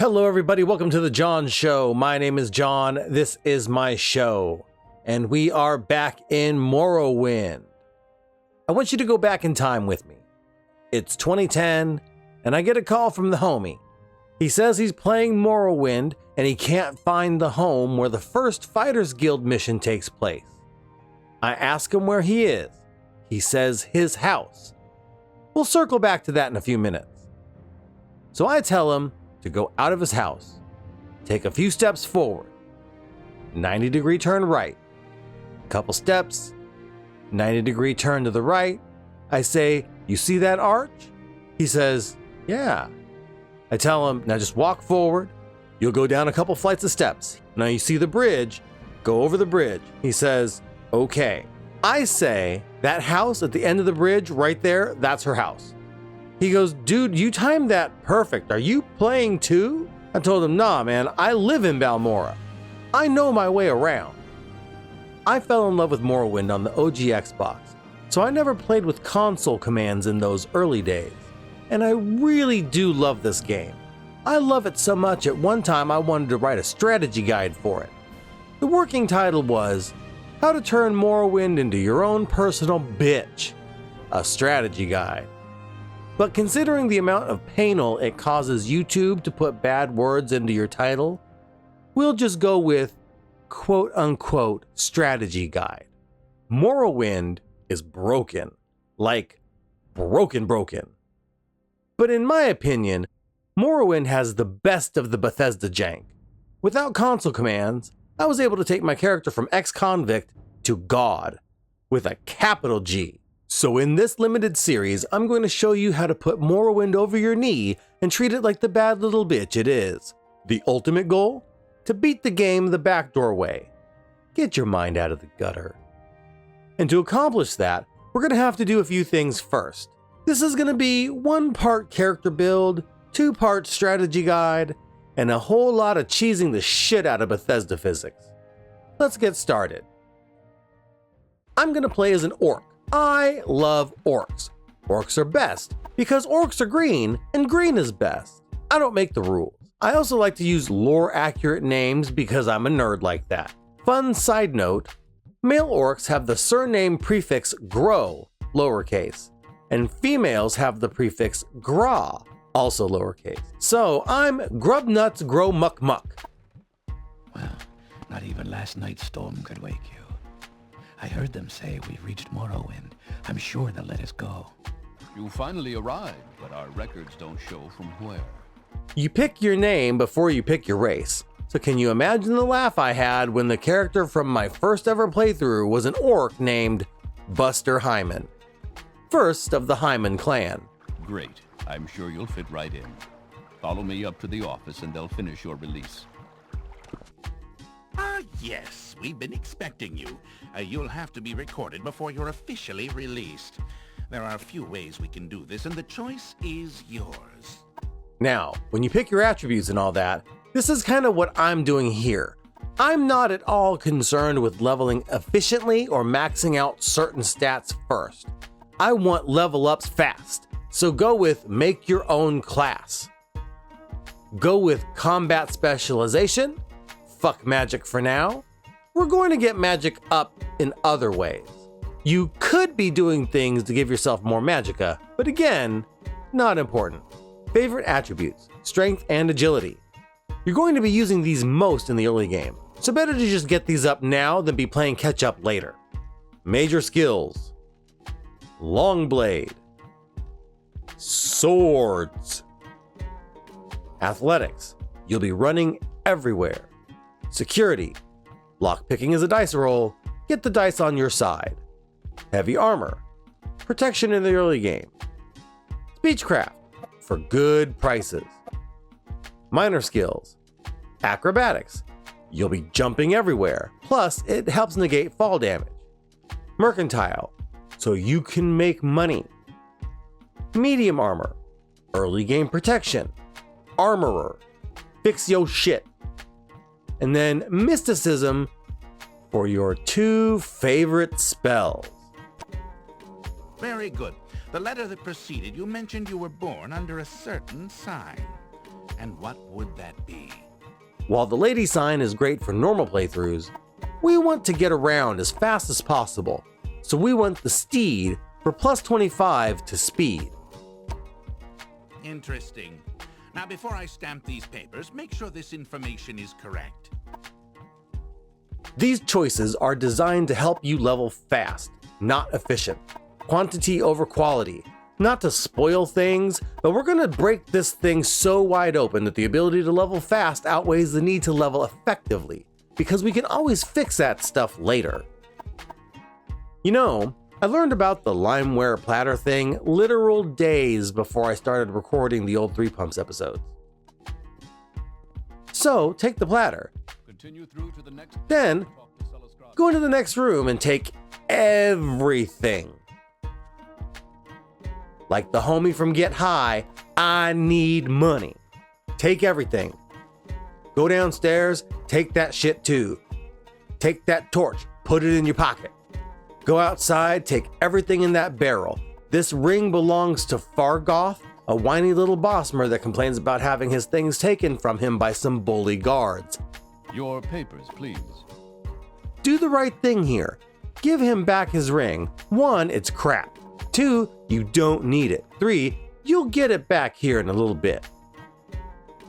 Hello everybody, welcome to the John Show. My name is John, this is my show, and we are back in Morrowind. I want you to go back in time with me. It's 2010, and I get a call from the homie. He says he's playing Morrowind, and he can't find the home where the first Fighters Guild mission takes place. I ask him where he is. He says his house. We'll circle back to that in a few minutes. So I tell him to go out of his house, take a few steps forward, 90-degree turn right, couple steps, 90-degree turn to the right. I say, "You see that arch?" He says, "Yeah." I tell him, "Now just walk forward. You'll go down a couple flights of steps. Now you see the bridge, go over the bridge." He says, "Okay." I say, "That house at the end of the bridge right there, that's her house." He goes, "Dude, you timed that perfect. Are you playing too?" I told him, "Nah, man, I live in Balmora. I know my way around." I fell in love with Morrowind on the OG Xbox, so I never played with console commands in those early days. And I really do love this game. I love it so much at one time I wanted to write a strategy guide for it. The working title was, "How to Turn Morrowind into Your Own Personal Bitch, a Strategy Guide." But considering the amount of painful it causes YouTube to put bad words into your title, we'll just go with quote-unquote strategy guide. Morrowind is broken. Like, broken. But in my opinion, Morrowind has the best of the Bethesda jank. Without console commands, I was able to take my character from ex-convict to God, with a capital G. So in this limited series, I'm going to show you how to put Morrowind over your knee and treat it like the bad little bitch it is. The ultimate goal? To beat the game the backdoor way. Get your mind out of the gutter. And to accomplish that, we're going to have to do a few things first. This is going to be 1-part character build, 2-part strategy guide, and a whole lot of cheesing the shit out of Bethesda physics. Let's get started. I'm going to play as an orc. I love orcs. Orcs are best because orcs are green and green is best. I don't make the rules. I also like to use lore accurate names because I'm a nerd like that. Fun side note, male orcs have the surname prefix gro, lowercase, and females have the prefix gra, also lowercase. So I'm Grubnuts Grow Muck Muck. Well, not even last night's storm could wake you. I heard them say we've reached Morrowind. I'm sure they'll let us go. You finally arrived, but our records don't show from where. You pick your name before you pick your race. So can you imagine the laugh I had when the character from my first ever playthrough was an orc named Buster Hyman, first of the Hyman clan. Great. I'm sure you'll fit right in. Follow me up to the office and they'll finish your release. Yes, we've been expecting you. You'll have to be recorded before you're officially released. There are a few ways we can do this, and the choice is yours. Now, when you pick your attributes and all that, this is kind of what I'm doing here. I'm not at all concerned with leveling efficiently or maxing out certain stats first. I want level ups fast, so go with make your own class. Go with combat specialization. Fuck magic for now. We're going to get magic up in other ways. You could be doing things to give yourself more magicka, but again, not important. Favorite attributes, strength and agility. You're going to be using these most in the early game, so better to just get these up now than be playing catch up later. Major skills, long blade, swords, athletics. You'll be running everywhere. Security. Lockpicking is a dice roll. Get the dice on your side. Heavy armor. Protection in the early game. Speechcraft. For good prices. Minor skills. Acrobatics. You'll be jumping everywhere. Plus, it helps negate fall damage. Mercantile. So you can make money. Medium armor. Early game protection. Armorer. Fix yo shit. And then mysticism for your 2 favorite spells. Very good. The letter that preceded you mentioned you were born under a certain sign. And what would that be? While the lady sign is great for normal playthroughs, we want to get around as fast as possible, so we want the steed for plus 25 to speed. Interesting. Now, before I stamp these papers, make sure this information is correct. These choices are designed to help you level fast, not efficient. Quantity over quality. Not to spoil things, but we're gonna break this thing so wide open that the ability to level fast outweighs the need to level effectively, because we can always fix that stuff later. You know, I learned about the limeware platter thing literal days before I started recording the old 3 Pumps episodes. So, take the platter. Continue through to the next. Then, go into the next room and take everything. Like the homie from Get High, I need money. Take everything. Go downstairs, take that shit too. Take that torch, put it in your pocket. Go outside, take everything in that barrel. This ring belongs to Fargoth, a whiny little bossmer that complains about having his things taken from him by some bully guards. Your papers, please. Do the right thing here. Give him back his ring. 1, it's crap. 2, you don't need it. 3, you'll get it back here in a little bit.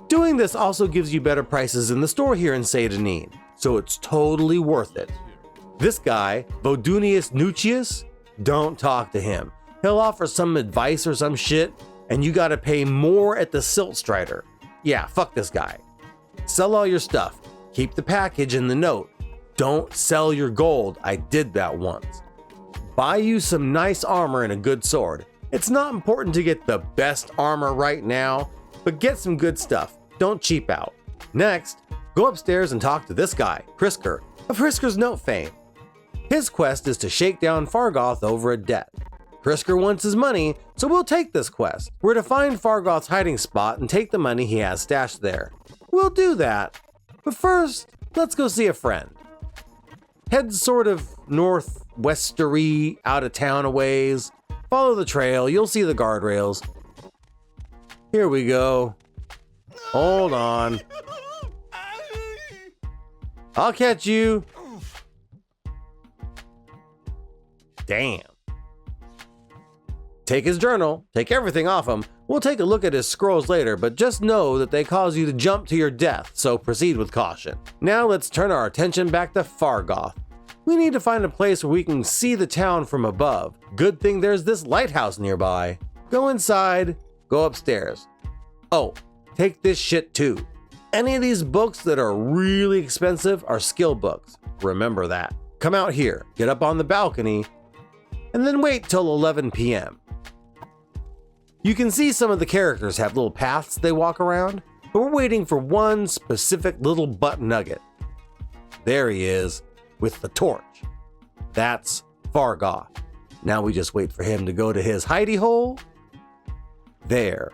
Doing this also gives you better prices in the store here in daJNX, so it's totally worth it. This guy, Vodunius Nucius, don't talk to him. He'll offer some advice or some shit, and you gotta pay more at the Silt Strider. Yeah, fuck this guy. Sell all your stuff. Keep the package and the note. Don't sell your gold. I did that once. Buy you some nice armor and a good sword. It's not important to get the best armor right now, but get some good stuff. Don't cheap out. Next, go upstairs and talk to this guy, Krisker, of Krisker's Note fame. His quest is to shake down Fargoth over a debt. Krisker wants his money, so we'll take this quest. We're to find Fargoth's hiding spot and take the money he has stashed there. We'll do that, but first, let's go see a friend. Head sort of northwestery, out of town a ways. Follow the trail, you'll see the guardrails. Here we go. Hold on. I'll catch you. Damn. Take his journal, take everything off him. We'll take a look at his scrolls later, but just know that they cause you to jump to your death, so proceed with caution. Now let's turn our attention back to Fargoth. We need to find a place where we can see the town from above. Good thing there's this lighthouse nearby. Go inside, go upstairs. Oh, take this shit too. Any of these books that are really expensive are skill books. Remember that. Come out here, get up on the balcony, and then wait till 11 p.m. You can see some of the characters have little paths they walk around, but we're waiting for one specific little butt nugget. There he is, with the torch. That's Fargoth. Now we just wait for him to go to his hidey hole. There.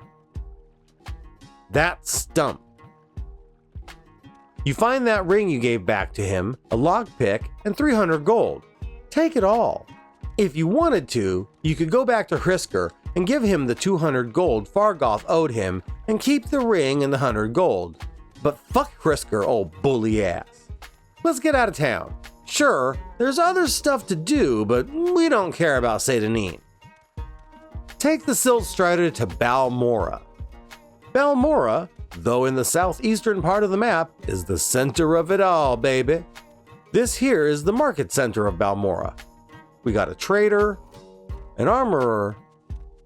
That's Stump. You find that ring you gave back to him, a lockpick, and 300 gold. Take it all. If you wanted to, you could go back to Krisker and give him the 200 gold Fargoth owed him and keep the ring and the 100 gold. But fuck Krisker, old bully ass. Let's get out of town. Sure, there's other stuff to do, but we don't care about daJNX. Take the Silt Strider to Balmora. Balmora, though in the southeastern part of the map, is the center of it all, baby. This here is the market center of Balmora. We got a trader, an armorer,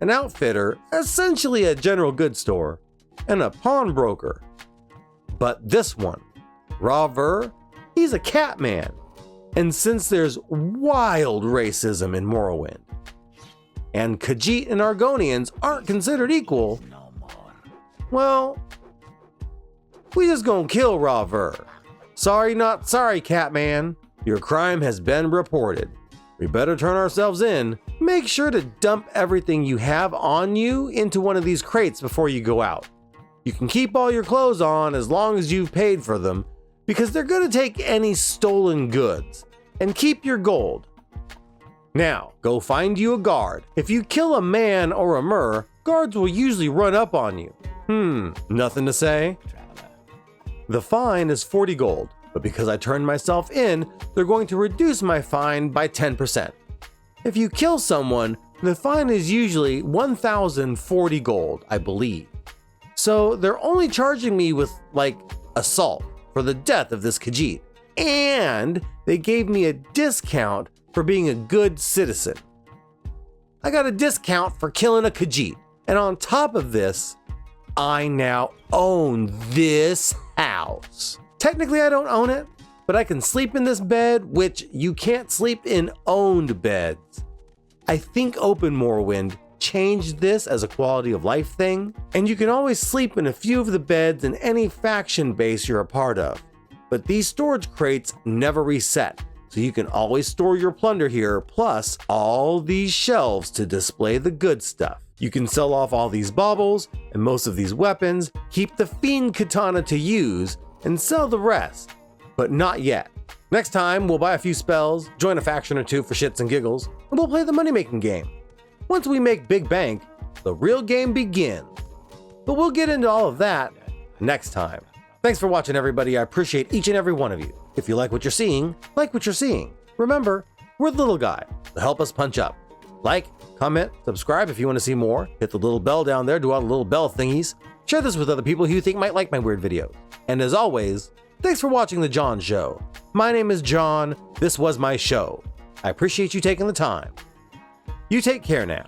an outfitter, essentially a general goods store, and a pawnbroker. But this one, Raver, he's a cat man. And since there's wild racism in Morrowind, and Khajiit and Argonians aren't considered equal, well, we just gonna kill Raver. Sorry not sorry, Catman. Your crime has been reported. We better turn ourselves in. Make sure to dump everything you have on you into one of these crates before you go out. You can keep all your clothes on as long as you've paid for them, because they're gonna take any stolen goods. And keep your gold. Now, go find you a guard. If you kill a man or a mer, guards will usually run up on you. Nothing to say? traveler. The fine is 40 gold, but because I turned myself in, they're going to reduce my fine by 10%. If you kill someone, the fine is usually 1,040 gold, I believe. So they're only charging me with, like, assault for the death of this Khajiit. And they gave me a discount for being a good citizen. I got a discount for killing a Khajiit. And on top of this, I now own this house. Technically, I don't own it, but I can sleep in this bed, which you can't sleep in owned beds. I think Open Morrowind changed this as a quality of life thing, and you can always sleep in a few of the beds in any faction base you're a part of. But these storage crates never reset, so you can always store your plunder here, plus all these shelves to display the good stuff. You can sell off all these baubles and most of these weapons, keep the Fiend Katana to use, and sell the rest. But not yet. Next time, we'll buy a few spells, join a faction or two for shits and giggles, and we'll play the money-making game. Once we make big bank, the real game begins. But we'll get into all of that next time. Thanks for watching, everybody. I appreciate each and every one of you. If you like what you're seeing, like what you're seeing. Remember, we're the little guy, so help us punch up. Like, comment, subscribe if you want to see more. Hit the little bell down there, do all the little bell thingies. Share this with other people who you think might like my weird videos. And as always, thanks for watching The John Show. My name is John. This was my show. I appreciate you taking the time. You take care now.